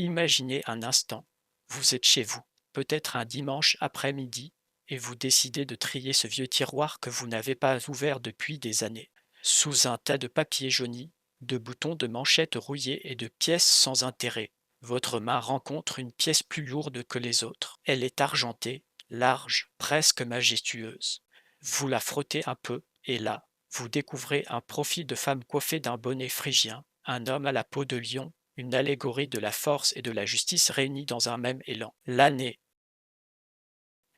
Imaginez un instant, vous êtes chez vous, peut-être un dimanche après-midi, et vous décidez de trier ce vieux tiroir que vous n'avez pas ouvert depuis des années. Sous un tas de papier jauni, de boutons, de manchettes rouillées et de pièces sans intérêt, votre main rencontre une pièce plus lourde que les autres. Elle est argentée, large, presque majestueuse. Vous la frottez un peu, et là, vous découvrez un profil de femme coiffée d'un bonnet phrygien, un homme à la peau de lion, une allégorie de la force et de la justice réunies dans un même élan. L'année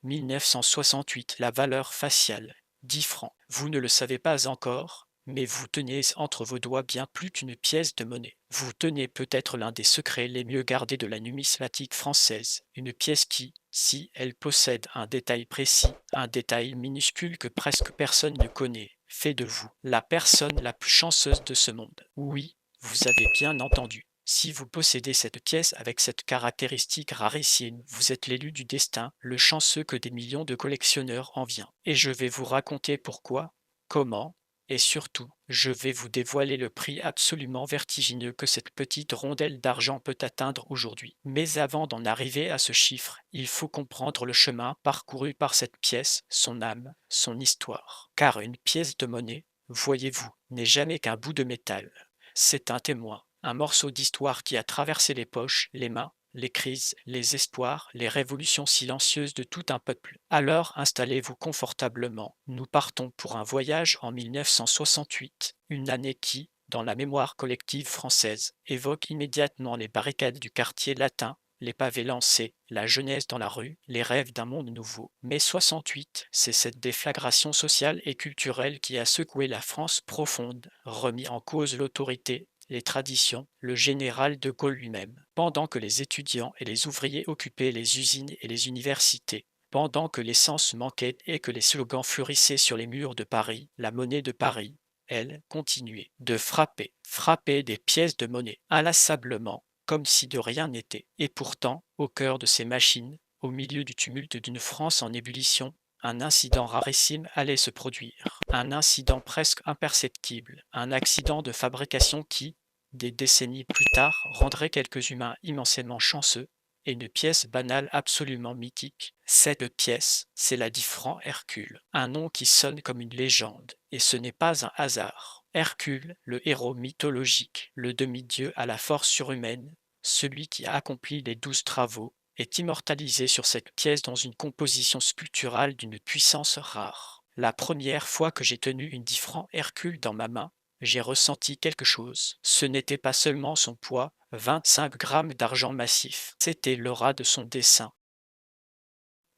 1968, la valeur faciale, 10 francs. Vous ne le savez pas encore, mais vous tenez entre vos doigts bien plus qu'une pièce de monnaie. Vous tenez peut-être l'un des secrets les mieux gardés de la numismatique française, une pièce qui, si elle possède un détail précis, un détail minuscule que presque personne ne connaît, fait de vous la personne la plus chanceuse de ce monde. Oui, vous avez bien entendu. Si vous possédez cette pièce avec cette caractéristique rarissime, vous êtes l'élu du destin, le chanceux que des millions de collectionneurs envient. Et je vais vous raconter pourquoi, comment, et surtout, je vais vous dévoiler le prix absolument vertigineux que cette petite rondelle d'argent peut atteindre aujourd'hui. Mais avant d'en arriver à ce chiffre, il faut comprendre le chemin parcouru par cette pièce, son âme, son histoire. Car une pièce de monnaie, voyez-vous, n'est jamais qu'un bout de métal. C'est un témoin, un morceau d'histoire qui a traversé les poches, les mains, les crises, les espoirs, les révolutions silencieuses de tout un peuple. Alors installez-vous confortablement. Nous partons pour un voyage en 1968, une année qui, dans la mémoire collective française, évoque immédiatement les barricades du quartier latin, les pavés lancés, la jeunesse dans la rue, les rêves d'un monde nouveau. Mais 68, c'est cette déflagration sociale et culturelle qui a secoué la France profonde, remis en cause l'autorité, les traditions, le général de Gaulle lui-même. Pendant que les étudiants et les ouvriers occupaient les usines et les universités, pendant que l'essence manquait et que les slogans fleurissaient sur les murs de Paris, la monnaie de Paris, elle, continuait de frapper, frapper des pièces de monnaie, inlassablement, comme si de rien n'était. Et pourtant, au cœur de ces machines, au milieu du tumulte d'une France en ébullition, un incident rarissime allait se produire. Un incident presque imperceptible, un accident de fabrication qui, des décennies plus tard, rendrait quelques humains immensément chanceux, et une pièce banale absolument mythique. Cette pièce, c'est la 10 francs Hercule, un nom qui sonne comme une légende, et ce n'est pas un hasard. Hercule, le héros mythologique, le demi-dieu à la force surhumaine, celui qui a accompli les 12 travaux, est immortalisé sur cette pièce dans une composition sculpturale d'une puissance rare. La première fois que j'ai tenu une 10 francs Hercule dans ma main, j'ai ressenti quelque chose. Ce n'était pas seulement son poids, 25 grammes d'argent massif, c'était l'aura de son dessin.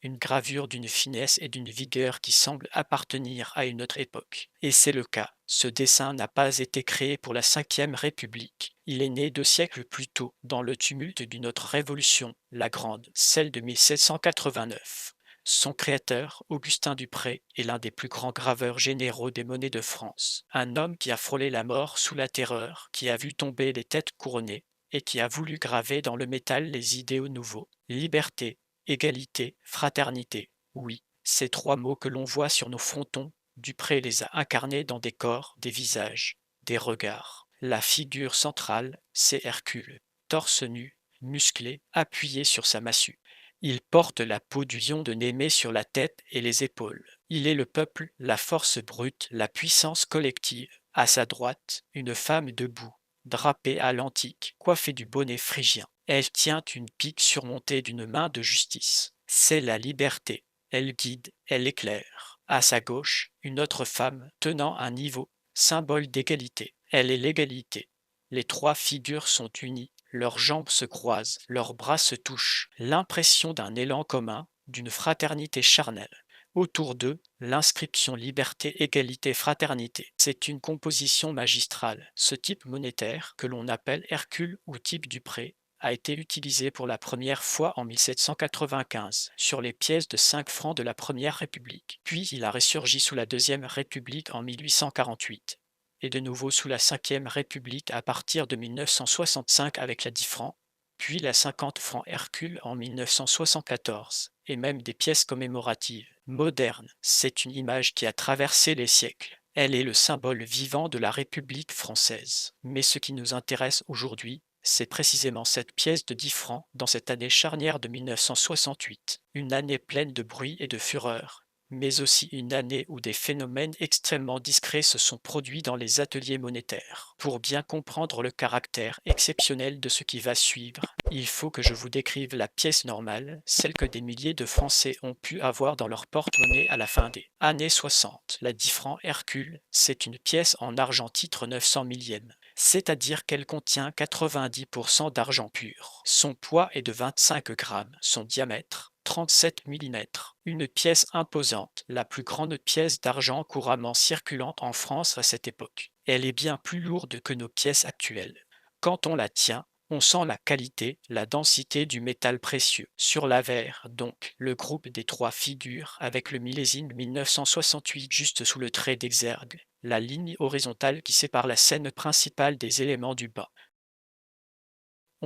Une gravure d'une finesse et d'une vigueur qui semble appartenir à une autre époque. Et c'est le cas. Ce dessin n'a pas été créé pour la Cinquième République. Il est né 2 siècles plus tôt, dans le tumulte d'une autre révolution, la Grande, celle de 1789. Son créateur, Augustin Dupré, est l'un des plus grands graveurs généraux des monnaies de France. Un homme qui a frôlé la mort sous la terreur, qui a vu tomber les têtes couronnées, et qui a voulu graver dans le métal les idéaux nouveaux. Liberté, égalité, fraternité. Oui, ces 3 mots que l'on voit sur nos frontons, Dupré les a incarnés dans des corps, des visages, des regards. La figure centrale, c'est Hercule, torse nu, musclé, appuyé sur sa massue. Il porte la peau du lion de Némée sur la tête et les épaules. Il est le peuple, la force brute, la puissance collective. À sa droite, une femme debout, drapée à l'antique, coiffée du bonnet phrygien. Elle tient une pique surmontée d'une main de justice. C'est la liberté. Elle guide, elle éclaire. À sa gauche, une autre femme tenant un niveau, symbole d'égalité. Elle est l'égalité. Les 3 figures sont unies, leurs jambes se croisent, leurs bras se touchent. L'impression d'un élan commun, d'une fraternité charnelle. Autour d'eux, l'inscription liberté, égalité, fraternité. C'est une composition magistrale. Ce type monétaire, que l'on appelle Hercule ou type Dupré, a été utilisé pour la première fois en 1795 sur les pièces de 5 francs de la Première République. Puis il a ressurgi sous la Deuxième République en 1848 et de nouveau sous la Cinquième République à partir de 1965 avec la 10 francs, puis la 50 francs Hercule en 1974, et même des pièces commémoratives. Modernes, c'est une image qui a traversé les siècles. Elle est le symbole vivant de la République française. Mais ce qui nous intéresse aujourd'hui, c'est précisément cette pièce de 10 francs dans cette année charnière de 1968, une année pleine de bruit et de fureur, mais aussi une année où des phénomènes extrêmement discrets se sont produits dans les ateliers monétaires. Pour bien comprendre le caractère exceptionnel de ce qui va suivre, il faut que je vous décrive la pièce normale, celle que des milliers de Français ont pu avoir dans leur porte-monnaie à la fin des années 60. La 10 francs Hercule, c'est une pièce en argent titre 900 millième, c'est-à-dire qu'elle contient 90% d'argent pur. Son poids est de 25 grammes, son diamètre 37 millimètres. Une pièce imposante, la plus grande pièce d'argent couramment circulante en France à cette époque. Elle est bien plus lourde que nos pièces actuelles. Quand on la tient, on sent la qualité, la densité du métal précieux. Sur l'avers, donc, le groupe des trois figures avec le millésime 1968 juste sous le trait d'exergue, la ligne horizontale qui sépare la scène principale des éléments du bas.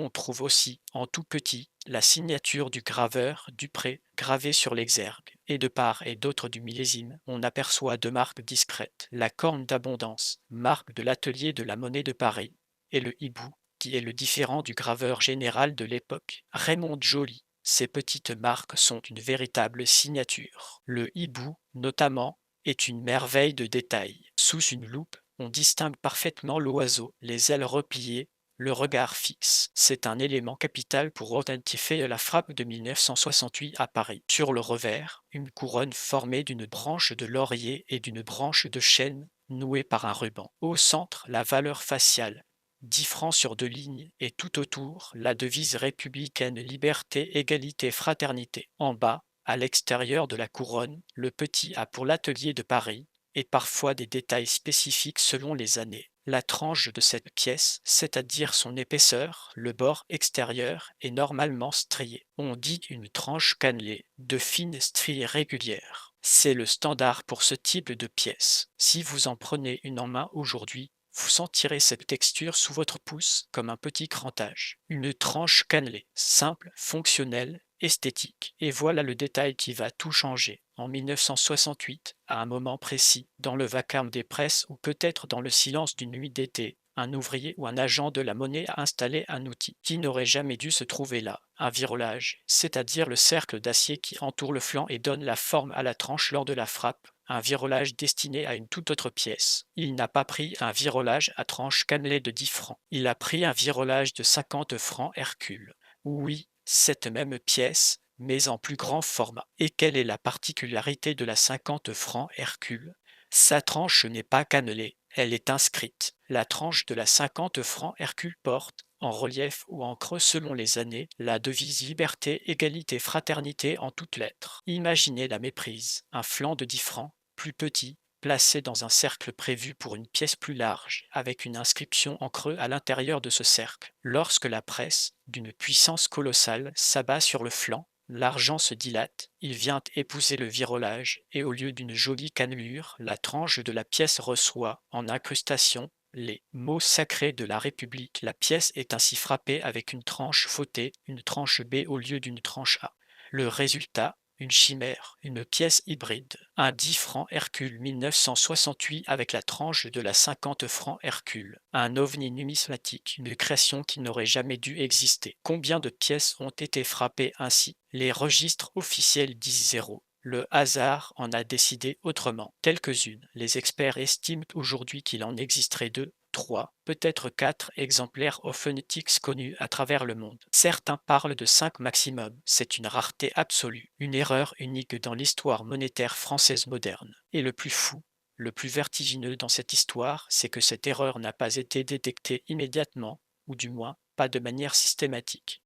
On trouve aussi, en tout petit, la signature du graveur Dupré gravée sur l'exergue, et de part et d'autre du millésime, on aperçoit deux marques discrètes, la corne d'abondance, marque de l'atelier de la monnaie de Paris, et le hibou, qui est le différent du graveur général de l'époque, Raymond Joly. Ces petites marques sont une véritable signature. Le hibou, notamment, est une merveille de détail. Sous une loupe, on distingue parfaitement l'oiseau, les ailes repliées, le regard fixe. C'est un élément capital pour authentifier la frappe de 1968 à Paris. Sur le revers, une couronne formée d'une branche de laurier et d'une branche de chêne nouée par un ruban. Au centre, la valeur faciale, 10 francs sur deux lignes, et tout autour, la devise républicaine liberté, égalité, fraternité. En bas, à l'extérieur de la couronne, le petit A pour l'atelier de Paris, et parfois des détails spécifiques selon les années. La tranche de cette pièce, c'est-à-dire son épaisseur, le bord extérieur, est normalement strié. On dit une tranche cannelée, de fines stries régulières. C'est le standard pour ce type de pièce. Si vous en prenez une en main aujourd'hui, vous sentirez cette texture sous votre pouce comme un petit crantage. Une tranche cannelée, simple, fonctionnelle, esthétique. Et voilà le détail qui va tout changer. En 1968, à un moment précis, dans le vacarme des presses ou peut-être dans le silence d'une nuit d'été, un ouvrier ou un agent de la monnaie a installé un outil qui n'aurait jamais dû se trouver là, un virolage, c'est-à-dire le cercle d'acier qui entoure le flanc et donne la forme à la tranche lors de la frappe, un virolage destiné à une toute autre pièce. Il n'a pas pris un virolage à tranche cannelée de 10 francs, il a pris un virolage de 50 francs Hercule. Oui, cette même pièce, mais en plus grand format. Et quelle est la particularité de la 50 francs Hercule? Sa tranche n'est pas cannelée, elle est inscrite. La tranche de la 50 francs Hercule porte, en relief ou en creux selon les années, la devise liberté, égalité, fraternité en toutes lettres. Imaginez la méprise, un flanc de 10 francs, plus petit, placé dans un cercle prévu pour une pièce plus large, avec une inscription en creux à l'intérieur de ce cercle. Lorsque la presse, d'une puissance colossale, s'abat sur le flanc, l'argent se dilate, il vient épouser le virolage, et au lieu d'une jolie cannelure, la tranche de la pièce reçoit, en incrustation, les mots sacrés de la République. La pièce est ainsi frappée avec une tranche fautée, une tranche B au lieu d'une tranche A. Le résultat, une chimère, une pièce hybride, un 10 francs Hercule 1968 avec la tranche de la 50 francs Hercule, un ovni numismatique, une création qui n'aurait jamais dû exister. Combien de pièces ont été frappées ainsi? Les registres officiels disent zéro. Le hasard en a décidé autrement. Quelques-unes. Les experts estiment aujourd'hui qu'il en existerait 2, 3, peut-être 4 exemplaires au phonetics connus à travers le monde. Certains parlent de 5 maximum. C'est une rareté absolue, une erreur unique dans l'histoire monétaire française moderne. Et le plus fou, le plus vertigineux dans cette histoire, c'est que cette erreur n'a pas été détectée immédiatement, ou du moins pas de manière systématique.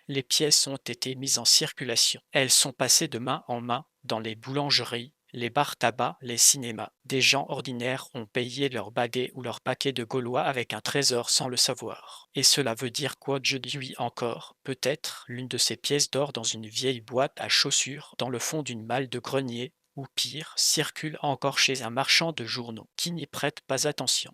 Les pièces ont été mises en circulation. Elles sont passées de main en main dans les boulangeries, les bars tabac, les cinémas. Des gens ordinaires ont payé leur baguet ou leur paquet de gaulois avec un trésor sans le savoir. Et cela veut dire quoi, je dis encore? Peut-être l'une de ces pièces d'or dans une vieille boîte à chaussures dans le fond d'une malle de grenier, ou pire, circule encore chez un marchand de journaux qui n'y prête pas attention.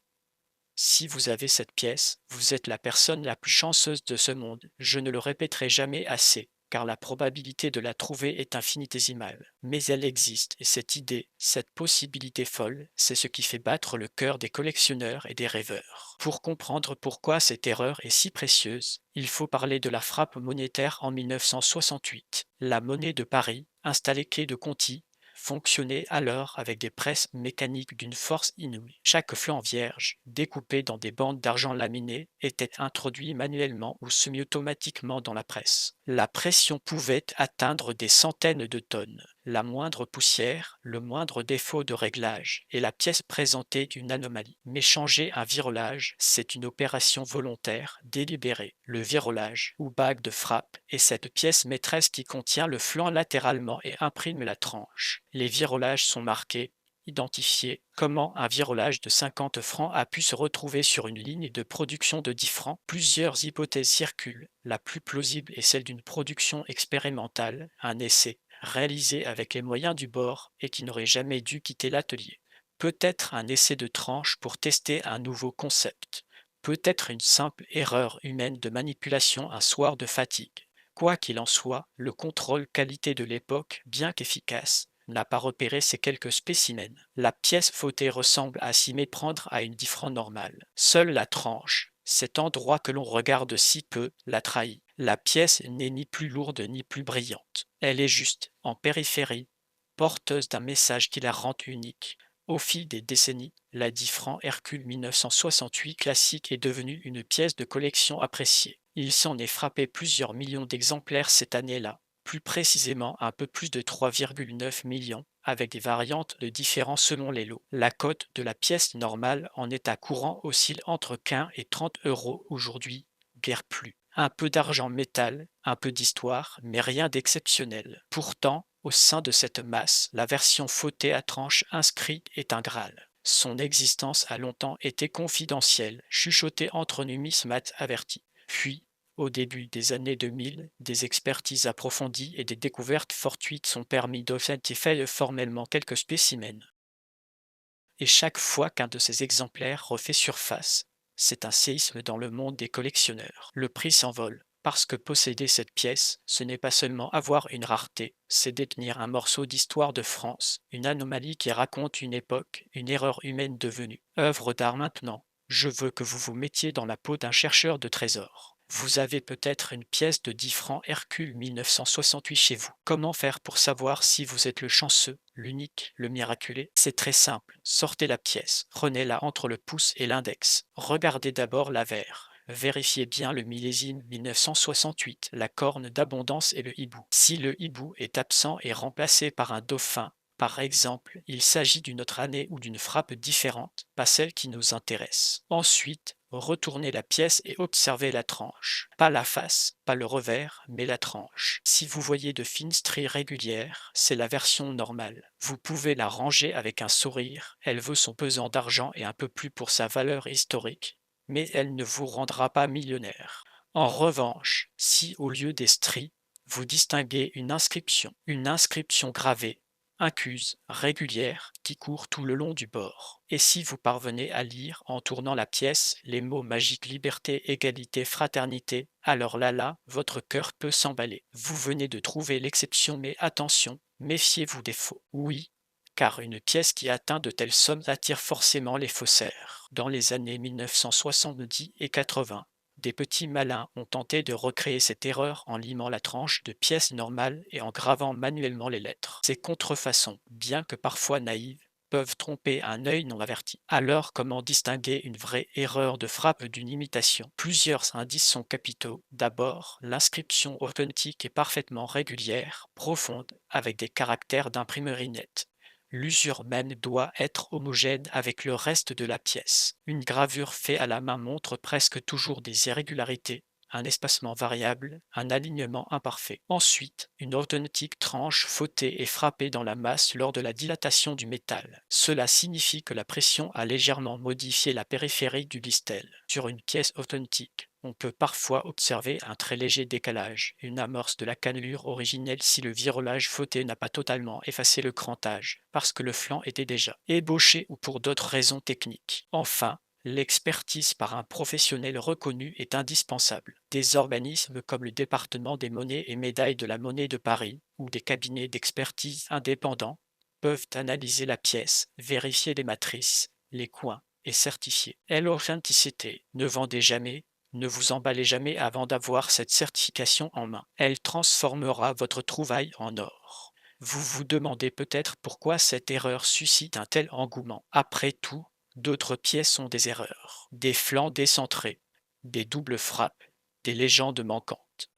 Si vous avez cette pièce, vous êtes la personne la plus chanceuse de ce monde, je ne le répéterai jamais assez. car la probabilité de la trouver est infinitésimale. Mais elle existe, et cette idée, cette possibilité folle, c'est ce qui fait battre le cœur des collectionneurs et des rêveurs. Pour comprendre pourquoi cette erreur est si précieuse, il faut parler de la frappe monétaire en 1968. La monnaie de Paris, installée quai de Conti, fonctionnait alors avec des presses mécaniques d'une force inouïe. Chaque flanc vierge, découpé dans des bandes d'argent laminées, était introduit manuellement ou semi-automatiquement dans la presse. La pression pouvait atteindre des centaines de tonnes. La moindre poussière, le moindre défaut de réglage, et la pièce présentait une anomalie. Mais changer un virolage, c'est une opération volontaire, délibérée. Le virolage, ou bague de frappe, est cette pièce maîtresse qui contient le flanc latéralement et imprime la tranche. Les virolages sont marqués, identifiés. Comment un virolage de 50 francs a pu se retrouver sur une ligne de production de 10 francs? Plusieurs hypothèses circulent. La plus plausible est celle d'une production expérimentale, un essai, réalisé avec les moyens du bord et qui n'aurait jamais dû quitter l'atelier. Peut-être un essai de tranche pour tester un nouveau concept. Peut-être une simple erreur humaine de manipulation un soir de fatigue. Quoi qu'il en soit, le contrôle qualité de l'époque, bien qu'efficace, n'a pas repéré ces quelques spécimens. La pièce fautée ressemble à s'y méprendre à une diffrant normale. Seule la tranche, cet endroit que l'on regarde si peu, la trahit. La pièce n'est ni plus lourde ni plus brillante. Elle est juste, en périphérie, porteuse d'un message qui la rend unique. Au fil des décennies, la 10 francs Hercule 1968 classique est devenue une pièce de collection appréciée. Il s'en est frappé plusieurs millions d'exemplaires cette année-là, plus précisément un peu plus de 3,9 millions, avec des variantes de différents selon les lots. La cote de la pièce normale en état courant oscille entre 15 et 30 euros aujourd'hui, guère plus. Un peu d'argent métal, un peu d'histoire, mais rien d'exceptionnel. Pourtant, au sein de cette masse, la version fautée à tranches inscrite est un Graal. Son existence a longtemps été confidentielle, chuchotée entre numismates avertis. Puis, au début des années 2000, des expertises approfondies et des découvertes fortuites sont permis d'authentifier formellement quelques spécimens. Et chaque fois qu'un de ces exemplaires refait surface, c'est un séisme dans le monde des collectionneurs. Le prix s'envole, parce que posséder cette pièce, ce n'est pas seulement avoir une rareté, c'est détenir un morceau d'histoire de France, une anomalie qui raconte une époque, une erreur humaine devenue. Œuvre d'art maintenant, je veux que vous vous mettiez dans la peau d'un chercheur de trésors. Vous avez peut-être une pièce de 10 francs Hercule 1968 chez vous. Comment faire pour savoir si vous êtes le chanceux, l'unique, le miraculé? C'est très simple. Sortez la pièce, prenez-la entre le pouce et l'index. Regardez d'abord l'avers. Vérifiez bien le millésime 1968, la corne d'abondance et le hibou. Si le hibou est absent et remplacé par un dauphin, par exemple, il s'agit d'une autre année ou d'une frappe différente, pas celle qui nous intéresse. Ensuite, retournez la pièce et observez la tranche. Pas la face, pas le revers, mais la tranche. Si vous voyez de fines stries régulières, c'est la version normale. Vous pouvez la ranger avec un sourire, elle veut son pesant d'argent et un peu plus pour sa valeur historique, mais elle ne vous rendra pas millionnaire. En revanche, si au lieu des stries, vous distinguez une inscription gravée, incuse, régulière, qui court tout le long du bord. Et si vous parvenez à lire, en tournant la pièce, les mots magiques liberté, égalité, fraternité, alors là, votre cœur peut s'emballer. Vous venez de trouver l'exception, mais attention, méfiez-vous des faux. Oui, car une pièce qui atteint de telles sommes attire forcément les faussaires. Dans les années 1970 et 80, des petits malins ont tenté de recréer cette erreur en limant la tranche de pièces normales et en gravant manuellement les lettres. Ces contrefaçons, bien que parfois naïves, peuvent tromper un œil non averti. Alors, comment distinguer une vraie erreur de frappe d'une imitation? Plusieurs indices sont capitaux. D'abord, l'inscription authentique est parfaitement régulière, profonde, avec des caractères d'imprimerie nette. L'usure même doit être homogène avec le reste de la pièce. Une gravure faite à la main montre presque toujours des irrégularités, un espacement variable, un alignement imparfait. Ensuite, une authentique tranche fautée et frappée dans la masse lors de la dilatation du métal. Cela signifie que la pression a légèrement modifié la périphérie du listel. Sur une pièce authentique, on peut parfois observer un très léger décalage, une amorce de la cannelure originelle si le virolage fauté n'a pas totalement effacé le crantage, parce que le flanc était déjà ébauché ou pour d'autres raisons techniques. Enfin, L'expertise par un professionnel reconnu est indispensable. Des organismes comme le département des monnaies et médailles de la Monnaie de Paris ou des cabinets d'expertise indépendants peuvent analyser la pièce, vérifier les matrices, les coins et certifier. Et l'authenticité. Ne vendez jamais, ne vous emballez jamais avant d'avoir cette certification en main. Elle transformera votre trouvaille en or. Vous vous demandez peut-être pourquoi cette erreur suscite un tel engouement. Après tout, d'autres pièces sont des erreurs, des flancs décentrés, des doubles frappes, des légendes manquantes.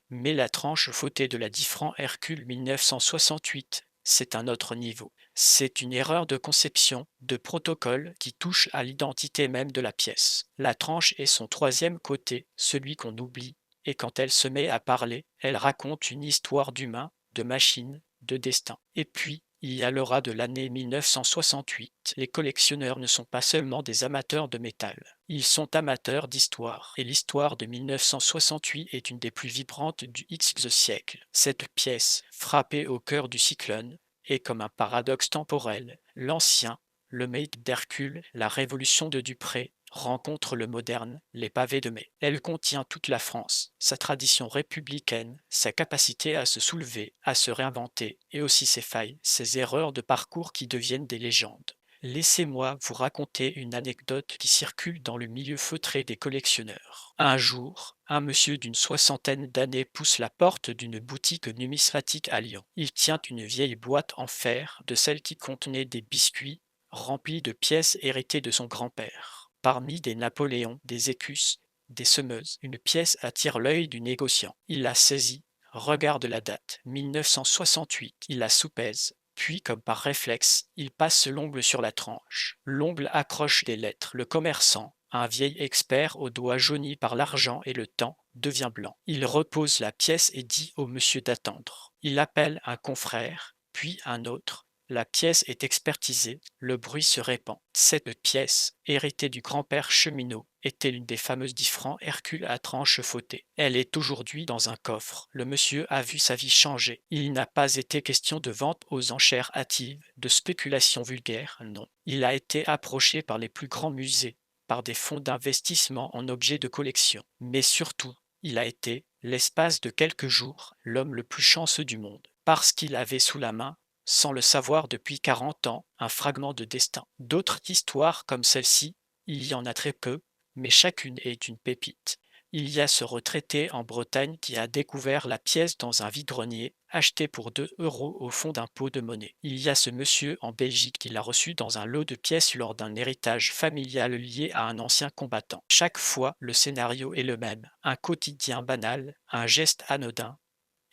Mais la tranche fautée de la 10 francs Hercule 1968, c'est un autre niveau. C'est une erreur de conception, de protocole qui touche à l'identité même de la pièce. La tranche est son troisième côté, celui qu'on oublie, et quand elle se met à parler, elle raconte une histoire d'humain, de machine, de destin. Et puis, il y a l'aura de l'année 1968. Les collectionneurs ne sont pas seulement des amateurs de métal. Ils sont amateurs d'histoire. Et l'histoire de 1968 est une des plus vibrantes du X siècle. Cette pièce, frappée au cœur du cyclone, est comme un paradoxe temporel. L'ancien, le mythe d'Hercule, la révolution de Dupré, rencontre le moderne, les pavés de mai. Elle contient toute la France, sa tradition républicaine, sa capacité à se soulever, à se réinventer, et aussi ses failles, ses erreurs de parcours qui deviennent des légendes. Laissez-moi vous raconter une anecdote qui circule dans le milieu feutré des collectionneurs. Un jour, un monsieur d'une soixantaine d'années pousse la porte d'une boutique numismatique à Lyon. Il tient une vieille boîte en fer, de celle qui contenait des biscuits, remplis de pièces héritées de son grand-père. Parmi des Napoléons, des écusses, des semeuses, une pièce attire l'œil du négociant. Il la saisit, regarde la date, 1968, il la soupèse, puis, comme par réflexe, il passe l'ongle sur la tranche. L'ongle accroche des lettres. Le commerçant, un vieil expert aux doigts jaunis par l'argent et le temps, devient blanc. Il repose la pièce et dit au monsieur d'attendre. Il appelle un confrère, puis un autre. La pièce est expertisée, le bruit se répand. Cette pièce, héritée du grand-père cheminot, était l'une des fameuses 10 francs Hercule à tranche fautée. Elle est aujourd'hui dans un coffre. Le monsieur a vu sa vie changer. Il n'a pas été question de vente aux enchères hâtives, de spéculation vulgaire, non. Il a été approché par les plus grands musées, par des fonds d'investissement en objets de collection. Mais surtout, il a été, l'espace de quelques jours, l'homme le plus chanceux du monde, parce qu'il avait sous la main, sans le savoir depuis 40 ans, un fragment de destin. D'autres histoires comme celle-ci, il y en a très peu, mais chacune est une pépite. Il y a ce retraité en Bretagne qui a découvert la pièce dans un vide-grenier, acheté pour 2 € au fond d'un pot de monnaie. Il y a ce monsieur en Belgique qui l'a reçu dans un lot de pièces lors d'un héritage familial lié à un ancien combattant. Chaque fois, le scénario est le même. Un quotidien banal, un geste anodin,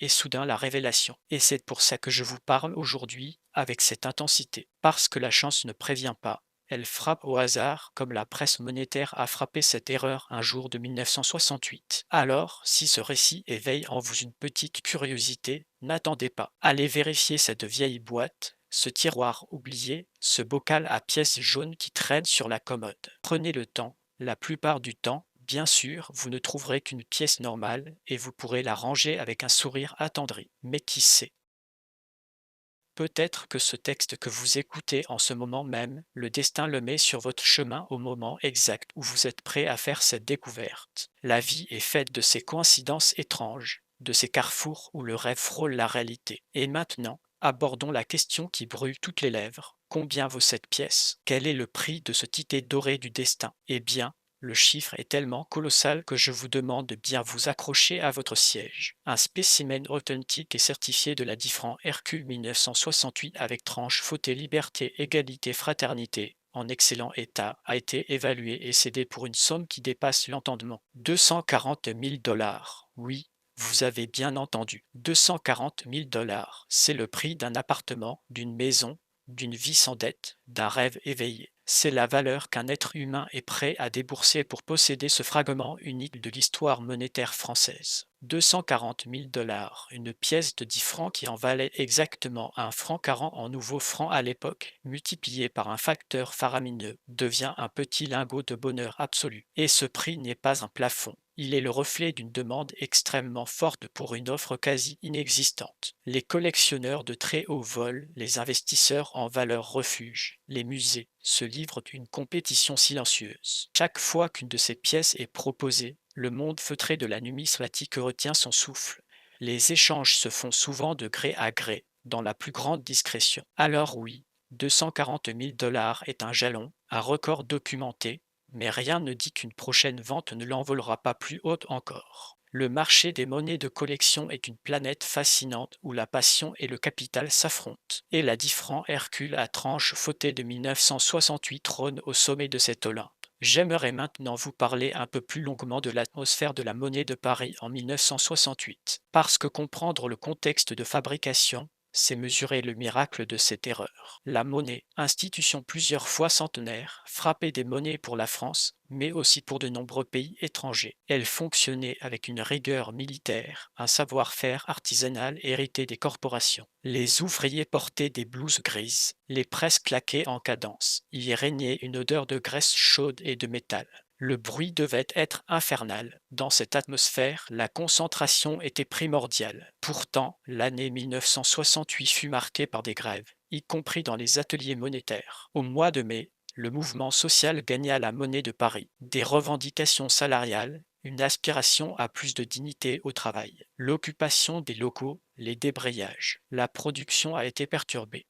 et soudain la révélation. Et c'est pour ça que je vous parle aujourd'hui avec cette intensité. Parce que la chance ne prévient pas. Elle frappe au hasard, comme la presse monétaire a frappé cette erreur un jour de 1968. Alors, si ce récit éveille en vous une petite curiosité, n'attendez pas. Allez vérifier cette vieille boîte, ce tiroir oublié, ce bocal à pièces jaunes qui traîne sur la commode. Prenez le temps, la plupart du temps, bien sûr, vous ne trouverez qu'une pièce normale et vous pourrez la ranger avec un sourire attendri. Mais qui sait? Peut-être que ce texte que vous écoutez en ce moment même, le destin le met sur votre chemin au moment exact où vous êtes prêt à faire cette découverte. La vie est faite de ces coïncidences étranges, de ces carrefours où le rêve frôle la réalité. Et maintenant, abordons la question qui brûle toutes les lèvres. Combien vaut cette pièce? Quel est le prix de ce ticket doré du destin? Eh bien, le chiffre est tellement colossal que je vous demande de bien vous accrocher à votre siège. Un spécimen authentique et certifié de la 10 francs Hercule 1968 avec tranche fautée liberté, égalité, fraternité, en excellent état, a été évalué et cédé pour une somme qui dépasse l'entendement. 240 000 $. Oui, vous avez bien entendu. 240 000 $. C'est le prix d'un appartement, d'une maison, d'une vie sans dette, d'un rêve éveillé. C'est la valeur qu'un être humain est prêt à débourser pour posséder ce fragment unique de l'histoire monétaire française. 240 000 $, une pièce de 10 francs qui en valait exactement 1 franc 40 en nouveaux francs à l'époque, multiplié par un facteur faramineux, devient un petit lingot de bonheur absolu. Et ce prix n'est pas un plafond. Il est le reflet d'une demande extrêmement forte pour une offre quasi inexistante. Les collectionneurs de très haut vol, les investisseurs en valeurs refuge, les musées se livrent une compétition silencieuse. Chaque fois qu'une de ces pièces est proposée, le monde feutré de la numismatique retient son souffle. Les échanges se font souvent de gré à gré, dans la plus grande discrétion. Alors oui, 240 000 dollars est un jalon, un record documenté, mais rien ne dit qu'une prochaine vente ne l'envolera pas plus haute encore. Le marché des monnaies de collection est une planète fascinante où la passion et le capital s'affrontent. Et la 10 francs Hercule à tranche fautée de 1968 trône au sommet de cet Olympe. J'aimerais maintenant vous parler un peu plus longuement de l'atmosphère de la monnaie de Paris en 1968, parce que comprendre le contexte de fabrication, c'est mesurer le miracle de cette erreur. La monnaie, institution plusieurs fois centenaire, frappait des monnaies pour la France, mais aussi pour de nombreux pays étrangers. Elle fonctionnait avec une rigueur militaire, un savoir-faire artisanal hérité des corporations. Les ouvriers portaient des blouses grises, les presses claquaient en cadence. Y régnait une odeur de graisse chaude et de métal. Le bruit devait être infernal. Dans cette atmosphère, la concentration était primordiale. Pourtant, l'année 1968 fut marquée par des grèves, y compris dans les ateliers monétaires. Au mois de mai, le mouvement social gagna la monnaie de Paris. Des revendications salariales, une aspiration à plus de dignité au travail, l'occupation des locaux, les débrayages. La production a été perturbée.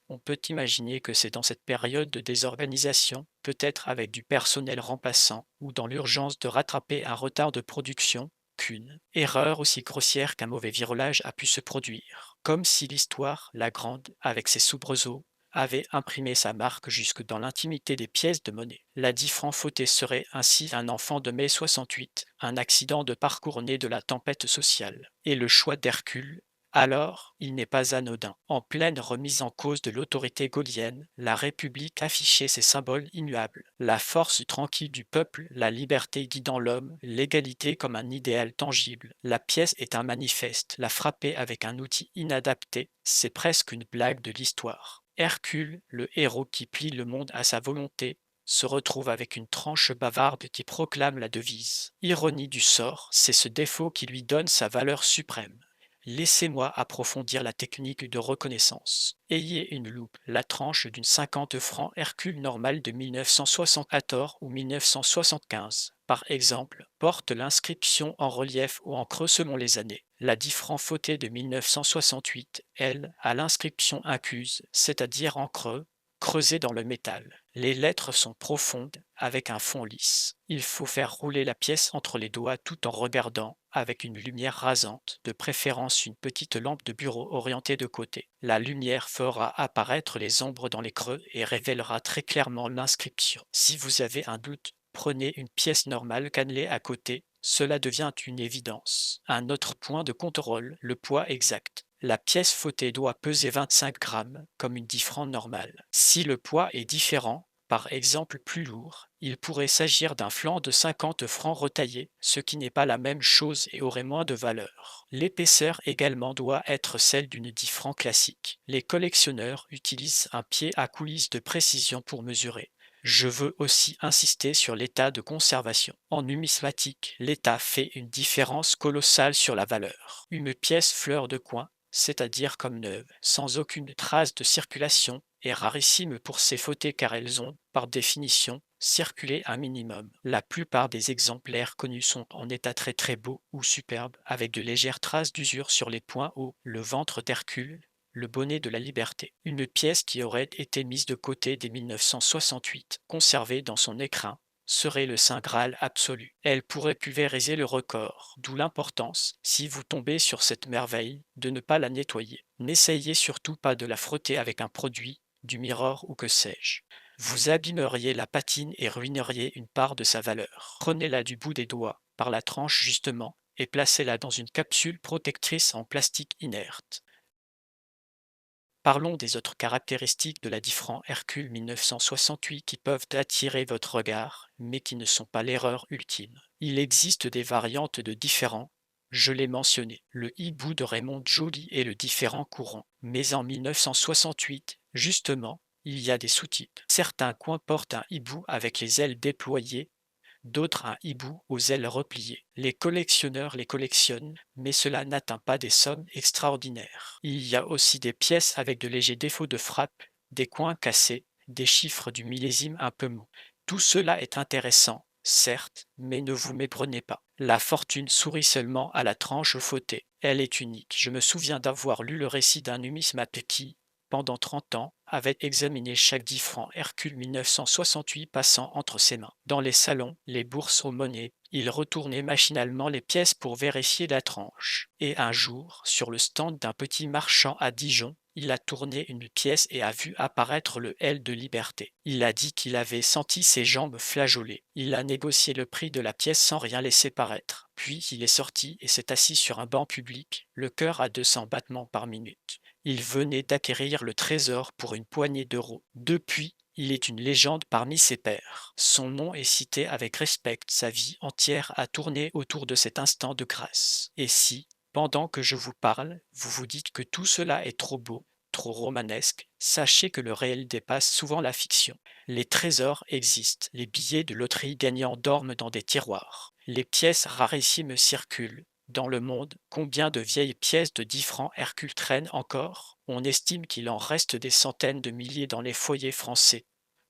On peut imaginer que c'est dans cette période de désorganisation, peut-être avec du personnel remplaçant ou dans l'urgence de rattraper un retard de production, qu'une erreur aussi grossière qu'un mauvais virolage a pu se produire. Comme si l'histoire, la grande, avec ses soubresauts, avait imprimé sa marque jusque dans l'intimité des pièces de monnaie. La 10 francs fautée serait ainsi un enfant de mai 68, un accident de parcours né de la tempête sociale. Et le choix d'Hercule alors, il n'est pas anodin. En pleine remise en cause de l'autorité gaulienne, la République affichait ses symboles immuables. La force tranquille du peuple, la liberté guidant l'homme, l'égalité comme un idéal tangible. La pièce est un manifeste. La frapper avec un outil inadapté, c'est presque une blague de l'histoire. Hercule, le héros qui plie le monde à sa volonté, se retrouve avec une tranche bavarde qui proclame la devise. Ironie du sort, c'est ce défaut qui lui donne sa valeur suprême. Laissez-moi approfondir la technique de reconnaissance. Ayez une loupe, la tranche d'une 50 francs Hercule normale de 1974 ou 1975, par exemple, porte l'inscription en relief ou en creux selon les années. La 10 francs fautée de 1968, elle, a l'inscription incuse, c'est-à-dire en creux, creusée dans le métal. Les lettres sont profondes, avec un fond lisse. Il faut faire rouler la pièce entre les doigts tout en regardant, avec une lumière rasante, de préférence une petite lampe de bureau orientée de côté. La lumière fera apparaître les ombres dans les creux et révélera très clairement l'inscription. Si vous avez un doute, prenez une pièce normale cannelée à côté, cela devient une évidence. Un autre point de contrôle, le poids exact. La pièce fautée doit peser 25 grammes, comme une 10 francs normale. Si le poids est différent, par exemple plus lourd, il pourrait s'agir d'un flanc de 50 francs retaillé, ce qui n'est pas la même chose et aurait moins de valeur. L'épaisseur également doit être celle d'une 10 francs classique. Les collectionneurs utilisent un pied à coulisses de précision pour mesurer. Je veux aussi insister sur l'état de conservation. En numismatique, l'état fait une différence colossale sur la valeur. Une pièce fleur de coin, c'est-à-dire comme neuve, sans aucune trace de circulation, est rarissime pour ces fauteuils car elles ont, par définition, circulé un minimum. La plupart des exemplaires connus sont en état très beau ou superbe, avec de légères traces d'usure sur les points hauts, le ventre d'Hercule, le bonnet de la liberté. Une pièce qui aurait été mise de côté dès 1968, conservée dans son écrin, serait le Saint Graal absolu. Elle pourrait pulvériser le record, d'où l'importance, si vous tombez sur cette merveille, de ne pas la nettoyer. N'essayez surtout pas de la frotter avec un produit, du mirror ou que sais-je. Vous abîmeriez la patine et ruineriez une part de sa valeur. Prenez-la du bout des doigts, par la tranche justement, et placez-la dans une capsule protectrice en plastique inerte. Parlons des autres caractéristiques de la 10 francs Hercule 1968 qui peuvent attirer votre regard, mais qui ne sont pas l'erreur ultime. Il existe des variantes de différents, je l'ai mentionné, le hibou de Raymond Joly est le différent courant. Mais en 1968, justement, il y a des sous-types. Certains coins portent un hibou avec les ailes déployées, d'autres un hibou aux ailes repliées. Les collectionneurs les collectionnent, mais cela n'atteint pas des sommes extraordinaires. Il y a aussi des pièces avec de légers défauts de frappe, des coins cassés, des chiffres du millésime un peu mous. Tout cela est intéressant, certes, mais ne vous méprenez pas. La fortune sourit seulement à la tranche fautée. Elle est unique. Je me souviens d'avoir lu le récit d'un numismate qui, pendant 30 ans, avait examiné chaque 10 francs Hercule 1968 passant entre ses mains. Dans les salons, les bourses aux monnaies, il retournait machinalement les pièces pour vérifier la tranche. Et un jour, sur le stand d'un petit marchand à Dijon, il a tourné une pièce et a vu apparaître le L de liberté. Il a dit qu'il avait senti ses jambes flageoler. Il a négocié le prix de la pièce sans rien laisser paraître. Puis il est sorti et s'est assis sur un banc public, le cœur à 200 battements par minute. Il venait d'acquérir le trésor pour une poignée d'euros. Depuis, il est une légende parmi ses pairs. Son nom est cité avec respect, sa vie entière a tourné autour de cet instant de grâce. Et si, pendant que je vous parle, vous vous dites que tout cela est trop beau, trop romanesque, sachez que le réel dépasse souvent la fiction. Les trésors existent, les billets de loterie gagnants dorment dans des tiroirs. Les pièces rarissimes circulent. Dans le monde, combien de vieilles pièces de 10 francs Hercule traînent encore? On estime qu'il en reste des centaines de milliers dans les foyers français,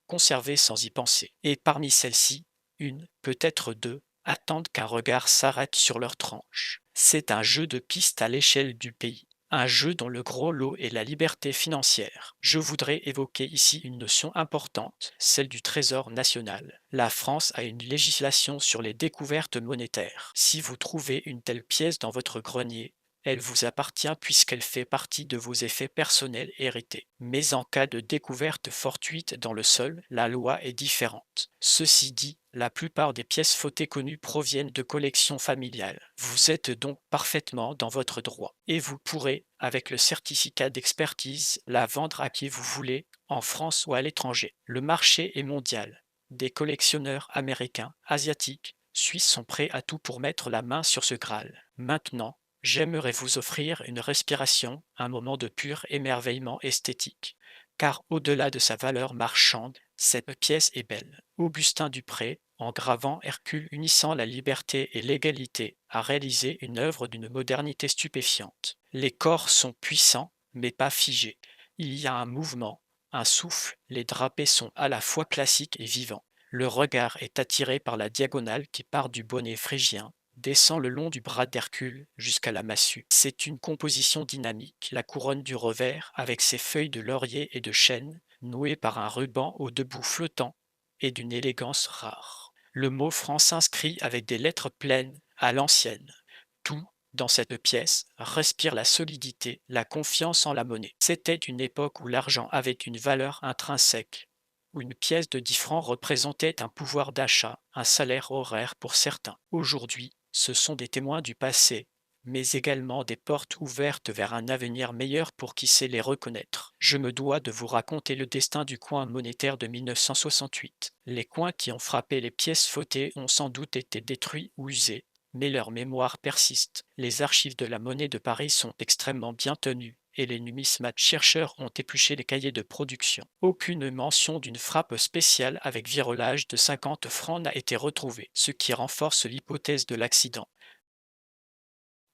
conservées sans y penser. Et parmi celles-ci, une, peut-être deux, attendent qu'un regard s'arrête sur leur tranche. C'est un jeu de piste à l'échelle du pays. Un jeu dont le gros lot est la liberté financière. Je voudrais évoquer ici une notion importante, celle du trésor national. La France a une législation sur les découvertes monétaires. Si vous trouvez une telle pièce dans votre grenier, elle vous appartient puisqu'elle fait partie de vos effets personnels hérités. Mais en cas de découverte fortuite dans le sol, la loi est différente. Ceci dit, la plupart des pièces fautées connues proviennent de collections familiales. Vous êtes donc parfaitement dans votre droit. Et vous pourrez, avec le certificat d'expertise, la vendre à qui vous voulez, en France ou à l'étranger. Le marché est mondial. Des collectionneurs américains, asiatiques, suisses sont prêts à tout pour mettre la main sur ce Graal. Maintenant, j'aimerais vous offrir une respiration, un moment de pur émerveillement esthétique. Car au-delà de sa valeur marchande, cette pièce est belle. Augustin Dupré, en gravant Hercule unissant la liberté et l'égalité, a réalisé une œuvre d'une modernité stupéfiante. Les corps sont puissants, mais pas figés. Il y a un mouvement, un souffle, les drapés sont à la fois classiques et vivants. Le regard est attiré par la diagonale qui part du bonnet phrygien, descend le long du bras d'Hercule jusqu'à la massue. C'est une composition dynamique, la couronne du revers, avec ses feuilles de laurier et de chêne, nouées par un ruban au debout flottant, et d'une élégance rare. Le mot franc s'inscrit avec des lettres pleines, à l'ancienne. Tout, dans cette pièce, respire la solidité, la confiance en la monnaie. C'était une époque où l'argent avait une valeur intrinsèque, où une pièce de 10 francs représentait un pouvoir d'achat, un salaire horaire pour certains. Aujourd'hui, ce sont des témoins du passé, mais également des portes ouvertes vers un avenir meilleur pour qui sait les reconnaître. Je me dois de vous raconter le destin du coin monétaire de 1968. Les coins qui ont frappé les pièces fautées ont sans doute été détruits ou usés, mais leur mémoire persiste. Les archives de la monnaie de Paris sont extrêmement bien tenues, et les numismates chercheurs ont épluché les cahiers de production. Aucune mention d'une frappe spéciale avec virolage de 50 francs n'a été retrouvée, ce qui renforce l'hypothèse de l'accident.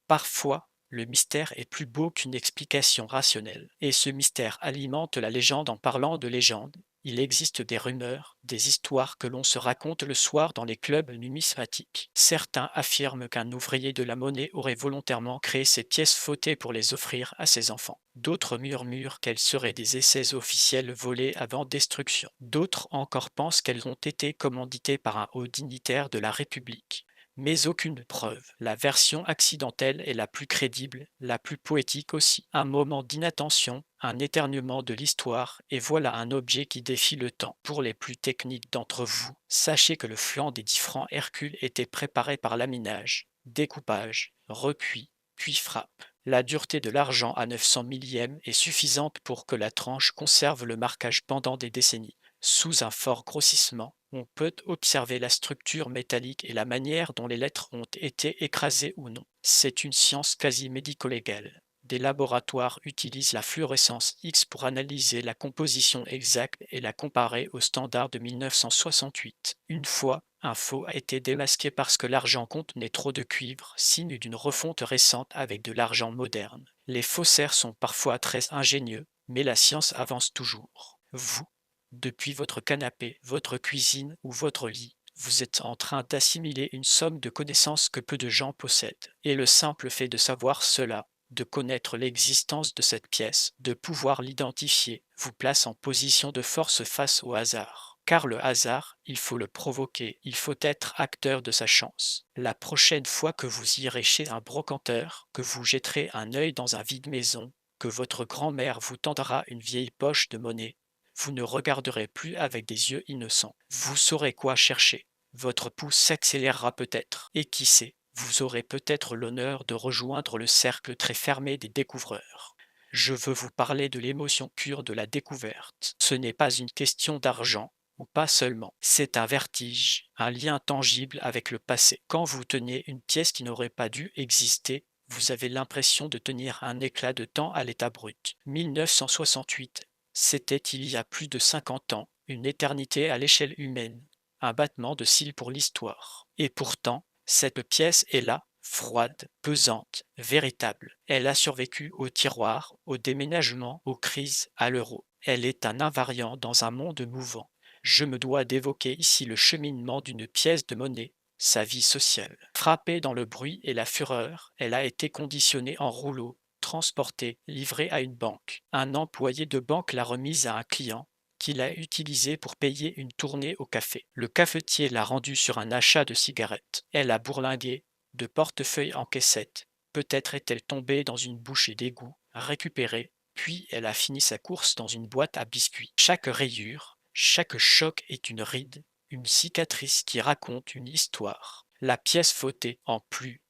Parfois, le mystère est plus beau qu'une explication rationnelle, et ce mystère alimente la légende en parlant de légende. Il existe des rumeurs, des histoires que l'on se raconte le soir dans les clubs numismatiques. Certains affirment qu'un ouvrier de la monnaie aurait volontairement créé ces pièces fautées pour les offrir à ses enfants. D'autres murmurent qu'elles seraient des essais officiels volés avant destruction. D'autres encore pensent qu'elles ont été commanditées par un haut dignitaire de la République. Mais aucune preuve. La version accidentelle est la plus crédible, la plus poétique aussi. Un moment d'inattention, un éternuement de l'histoire, et voilà un objet qui défie le temps. Pour les plus techniques d'entre vous, sachez que le flanc des 10 francs Hercule était préparé par laminage, découpage, recuit, puis frappe. La dureté de l'argent à 900 millièmes est suffisante pour que la tranche conserve le marquage pendant des décennies. Sous un fort grossissement, on peut observer la structure métallique et la manière dont les lettres ont été écrasées ou non. C'est une science quasi médico-légale. Des laboratoires utilisent la fluorescence X pour analyser la composition exacte et la comparer aux standards de 1968. Une fois, Un faux a été démasqué parce que l'argent contenait trop de cuivre, signe d'une refonte récente avec de l'argent moderne. Les faussaires sont parfois très ingénieux, mais la science avance toujours. Vous, depuis votre canapé, votre cuisine ou votre lit, vous êtes en train d'assimiler une somme de connaissances que peu de gens possèdent. Et le simple fait de savoir cela, de connaître l'existence de cette pièce, de pouvoir l'identifier, vous place en position de force face au hasard. Car le hasard, il faut le provoquer, il faut être acteur de sa chance. La prochaine fois que vous irez chez un brocanteur, que vous jetterez un œil dans un vide-maison, que votre grand-mère vous tendra une vieille poche de monnaie, vous ne regarderez plus avec des yeux innocents. Vous saurez quoi chercher. Votre pouls s'accélérera peut-être, et qui sait, vous aurez peut-être l'honneur de rejoindre le cercle très fermé des découvreurs. Je veux vous parler de l'émotion pure de la découverte. Ce n'est pas une question d'argent, ou pas seulement. C'est un vertige, un lien tangible avec le passé. Quand vous tenez une pièce qui n'aurait pas dû exister, vous avez l'impression de tenir un éclat de temps à l'état brut. 1968, c'était il y a plus de 50 ans, une éternité à l'échelle humaine, un battement de cils pour l'histoire. Et pourtant, cette pièce est là, froide, pesante, véritable. Elle a survécu au tiroir, au déménagement, aux crises, à l'euro. Elle est un invariant dans un monde mouvant. Je me dois d'évoquer ici le cheminement d'une pièce de monnaie, sa vie sociale. Frappée dans le bruit et la fureur, elle a été conditionnée en rouleau, transportée, livrée à une banque. Un employé de banque l'a remise à un client qui l'a utilisée pour payer une tournée au café. Le cafetier l'a rendue sur un achat de cigarettes. Elle a bourlingué, de portefeuille en caissette. Peut-être est-elle tombée dans une bouchée d'égout, récupérée, puis elle a fini sa course dans une boîte à biscuits. Chaque rayure, chaque choc est une ride, une cicatrice qui raconte une histoire. La pièce fautée, en plus,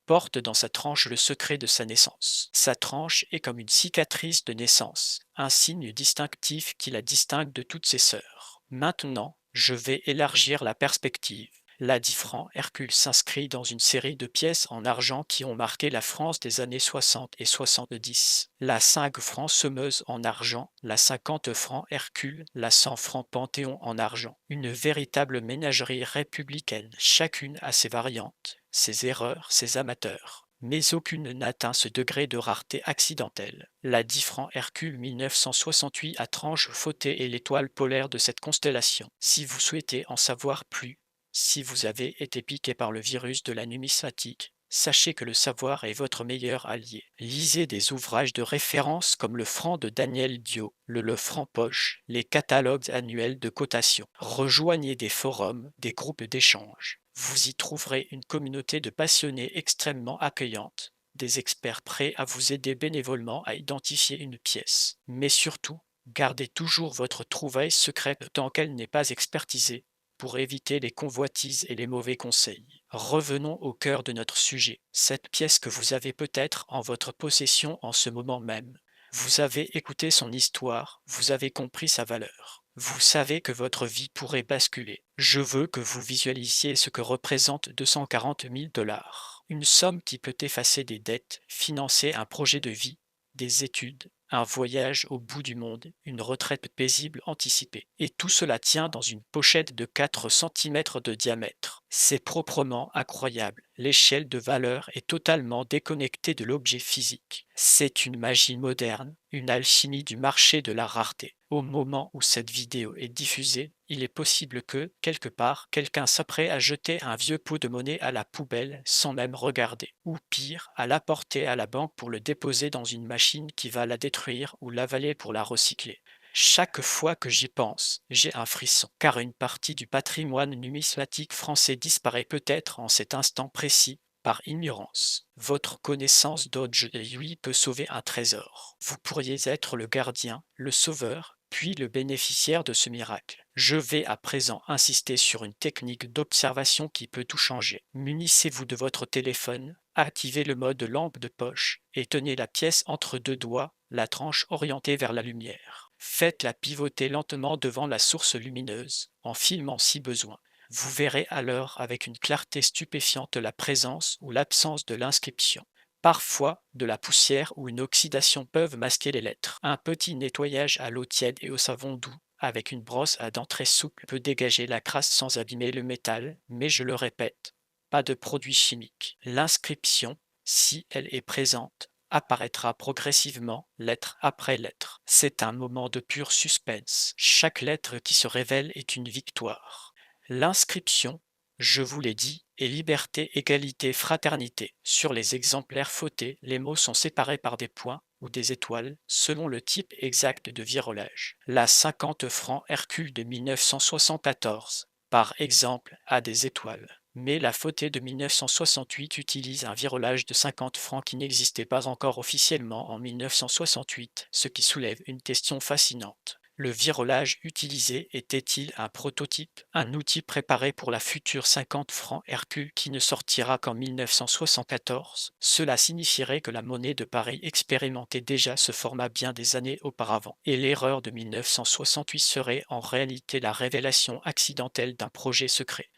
porte dans sa tranche le secret de sa naissance. Sa tranche est comme une cicatrice de naissance, un signe distinctif qui la distingue de toutes ses sœurs. Maintenant, je vais élargir la perspective. La 10 francs Hercule s'inscrit dans une série de pièces en argent qui ont marqué la France des années 60 et 70. La 5 francs Semeuse en argent, la 50 francs Hercule, la 100 francs Panthéon en argent. Une véritable ménagerie républicaine, chacune a ses variantes, ses erreurs, ses amateurs. Mais aucune n'atteint ce degré de rareté accidentelle. La 10 francs Hercule 1968 à tranche fautée est l'étoile polaire de cette constellation. Si vous souhaitez en savoir plus, si vous avez été piqué par le virus de la numismatique, sachez que le savoir est votre meilleur allié. Lisez des ouvrages de référence comme le Franc de Daniel Dio, le Franc Poche, les catalogues annuels de cotation. Rejoignez des forums, des groupes d'échange. Vous y trouverez une communauté de passionnés extrêmement accueillante, des experts prêts à vous aider bénévolement à identifier une pièce. Mais surtout, gardez toujours votre trouvaille secrète tant qu'elle n'est pas expertisée, pour éviter les convoitises et les mauvais conseils. Revenons au cœur de notre sujet, cette pièce que vous avez peut-être en votre possession en ce moment même. Vous avez écouté son histoire, vous avez compris sa valeur. Vous savez que votre vie pourrait basculer. Je veux que vous visualisiez ce que représente 240 000 $. Une somme qui peut effacer des dettes, financer un projet de vie, des études, un voyage au bout du monde, une retraite paisible anticipée. Et tout cela tient dans une pochette de 4 cm de diamètre. C'est proprement incroyable. L'échelle de valeur est totalement déconnectée de l'objet physique. C'est une magie moderne, une alchimie du marché de la rareté. Au moment où cette vidéo est diffusée, il est possible que, quelque part, quelqu'un s'apprête à jeter un vieux pot de monnaie à la poubelle sans même regarder. Ou pire, à l'apporter à la banque pour le déposer dans une machine qui va la détruire ou l'avaler pour la recycler. Chaque fois que j'y pense, j'ai un frisson, car une partie du patrimoine numismatique français disparaît peut-être en cet instant précis, par ignorance. Votre connaissance d'aujourd'hui peut sauver un trésor. Vous pourriez être le gardien, le sauveur, puis le bénéficiaire de ce miracle. Je vais à présent insister sur une technique d'observation qui peut tout changer. Munissez-vous de votre téléphone, activez le mode lampe de poche et tenez la pièce entre deux doigts, la tranche orientée vers la lumière. Faites-la pivoter lentement devant la source lumineuse, en filmant si besoin. Vous verrez alors avec une clarté stupéfiante la présence ou l'absence de l'inscription. Parfois, de la poussière ou une oxydation peuvent masquer les lettres. Un petit nettoyage à l'eau tiède et au savon doux, avec une brosse à dents très souple peut dégager la crasse sans abîmer le métal, mais je le répète, pas de produits chimiques. L'inscription, si elle est présente, apparaîtra progressivement, lettre après lettre. C'est un moment de pur suspense. Chaque lettre qui se révèle est une victoire. L'inscription, je vous l'ai dit, est liberté, égalité, fraternité. Sur les exemplaires photés, les mots sont séparés par des points ou des étoiles selon le type exact de virolage. La 50 francs Hercule de 1974, par exemple, a des étoiles. Mais la photée de 1968 utilise un virolage de 50 francs qui n'existait pas encore officiellement en 1968, ce qui soulève une question fascinante. Le virolage utilisé était-il un prototype, un outil préparé pour la future 50 francs Hercule qui ne sortira qu'en 1974? Cela signifierait que la monnaie de Paris expérimentait déjà ce format bien des années auparavant, et l'erreur de 1968 serait en réalité la révélation accidentelle d'un projet secret.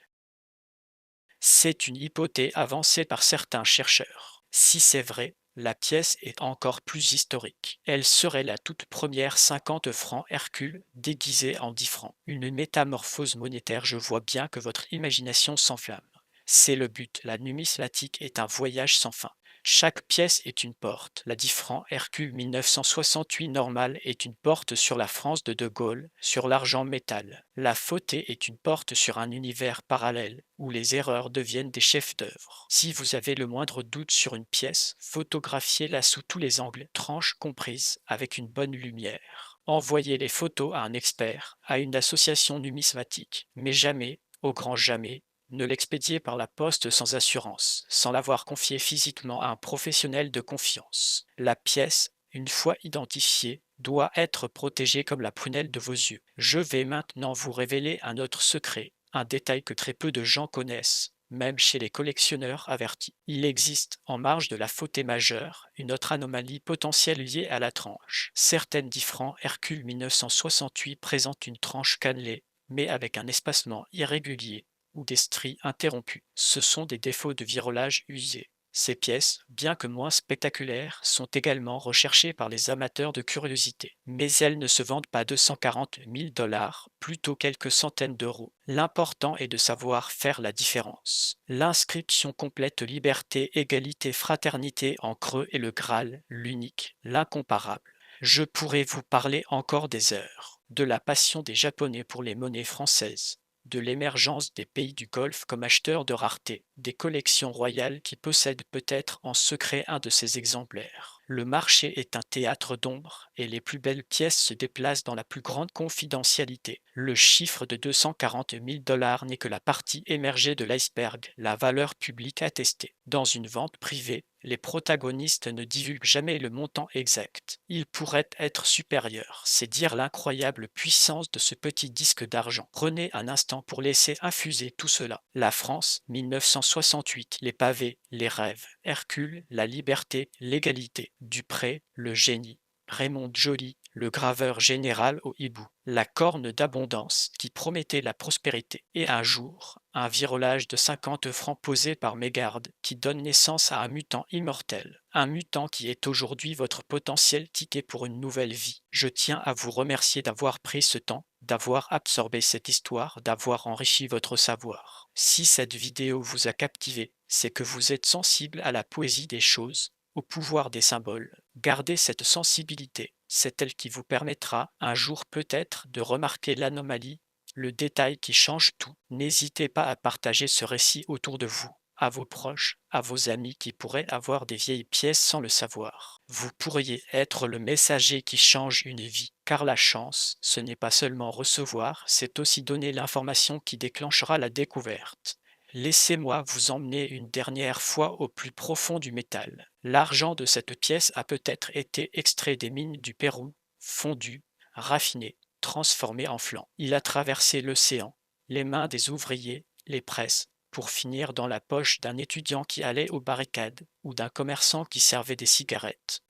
C'est une hypothèse avancée par certains chercheurs. Si c'est vrai, la pièce est encore plus historique. Elle serait la toute première 50 francs Hercule déguisée en 10 francs. Une métamorphose monétaire, je vois bien que votre imagination s'enflamme. C'est le but, la numismatique est un voyage sans fin. Chaque pièce est une porte. La 10 francs Hercule 1968 normale est une porte sur la France de Gaulle, sur l'argent métal. La fautée est une porte sur un univers parallèle, où les erreurs deviennent des chefs-d'œuvre. Si vous avez le moindre doute sur une pièce, photographiez-la sous tous les angles, tranches comprises, avec une bonne lumière. Envoyez les photos à un expert, à une association numismatique, mais jamais, au grand jamais, ne l'expédiez par la poste sans assurance, sans l'avoir confiée physiquement à un professionnel de confiance. La pièce, une fois identifiée, doit être protégée comme la prunelle de vos yeux. Je vais maintenant vous révéler un autre secret, un détail que très peu de gens connaissent, même chez les collectionneurs avertis. Il existe, en marge de la fautée majeure, une autre anomalie potentielle liée à la tranche. Certaines 10 francs Hercule 1968 présentent une tranche cannelée, mais avec un espacement irrégulier ou des stries interrompues. Ce sont des défauts de virolage usés. Ces pièces, bien que moins spectaculaires, sont également recherchées par les amateurs de curiosité. Mais elles ne se vendent pas 240 000 $, plutôt quelques centaines d'euros. L'important est de savoir faire la différence. L'inscription complète liberté, égalité, fraternité en creux et le Graal, l'unique, l'incomparable. Je pourrais vous parler encore des heures, de la passion des Japonais pour les monnaies françaises, de l'émergence des pays du Golfe comme acheteurs de raretés, des collections royales qui possèdent peut-être en secret un de ces exemplaires. Le marché est un théâtre d'ombre et les plus belles pièces se déplacent dans la plus grande confidentialité. Le chiffre de 240 000 $ n'est que la partie émergée de l'iceberg, la valeur publique attestée. Dans une vente privée, les protagonistes ne divulguent jamais le montant exact. Il pourrait être supérieur, c'est dire l'incroyable puissance de ce petit disque d'argent. Prenez un instant pour laisser infuser tout cela. La France, 1968, les pavés, les rêves. Hercule, la liberté, l'égalité. Dupré, le génie. Raymond Joly, le graveur général au hibou. La corne d'abondance qui promettait la prospérité. Et un jour, un virolage de 50 francs posé par mégarde qui donne naissance à un mutant immortel. Un mutant qui est aujourd'hui votre potentiel ticket pour une nouvelle vie. Je tiens à vous remercier d'avoir pris ce temps, d'avoir absorbé cette histoire, d'avoir enrichi votre savoir. Si cette vidéo vous a captivé, c'est que vous êtes sensible à la poésie des choses, au pouvoir des symboles. Gardez cette sensibilité, c'est elle qui vous permettra, un jour peut-être, de remarquer l'anomalie, le détail qui change tout. N'hésitez pas à partager ce récit autour de vous, à vos proches, à vos amis qui pourraient avoir des vieilles pièces sans le savoir. Vous pourriez être le messager qui change une vie, car la chance, ce n'est pas seulement recevoir, c'est aussi donner l'information qui déclenchera la découverte. Laissez-moi vous emmener une dernière fois au plus profond du métal. L'argent de cette pièce a peut-être été extrait des mines du Pérou, fondu, raffiné, transformé en flanc. Il a traversé l'océan, les mains des ouvriers, les presses, pour finir dans la poche d'un étudiant qui allait aux barricades ou d'un commerçant qui servait des cigarettes.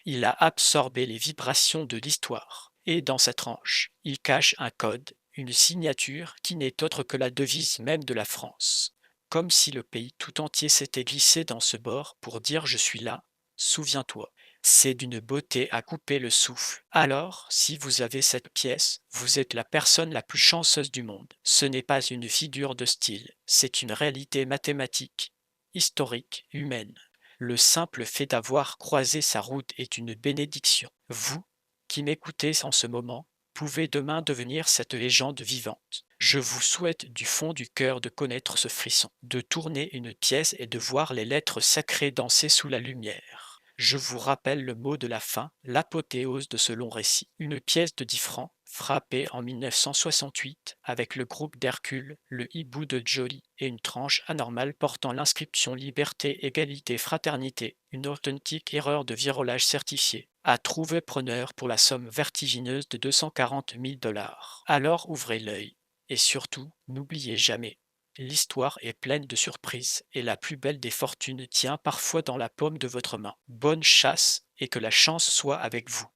Il a absorbé les vibrations de l'histoire, et dans sa tranche, il cache un code, une signature qui n'est autre que la devise même de la France. Comme si le pays tout entier s'était glissé dans ce bord pour dire « Je suis là, souviens-toi ». C'est d'une beauté à couper le souffle. Alors, si vous avez cette pièce, vous êtes la personne la plus chanceuse du monde. Ce n'est pas une figure de style, c'est une réalité mathématique, historique, humaine. Le simple fait d'avoir croisé sa route est une bénédiction. Vous, qui m'écoutez en ce moment, pouvez demain devenir cette légende vivante. Je vous souhaite du fond du cœur de connaître ce frisson, de tourner une pièce et de voir les lettres sacrées danser sous la lumière. Je vous rappelle le mot de la fin, l'apothéose de ce long récit. Une pièce de 10 francs, frappée en 1968 avec le groupe d'Hercule, le hibou de Joly et une tranche anormale portant l'inscription Liberté, Égalité, Fraternité, une authentique erreur de virolage certifiée, a trouvé preneur pour la somme vertigineuse de 240 000 $. Alors ouvrez l'œil. Et surtout, n'oubliez jamais, l'histoire est pleine de surprises et la plus belle des fortunes tient parfois dans la paume de votre main. Bonne chasse et que la chance soit avec vous.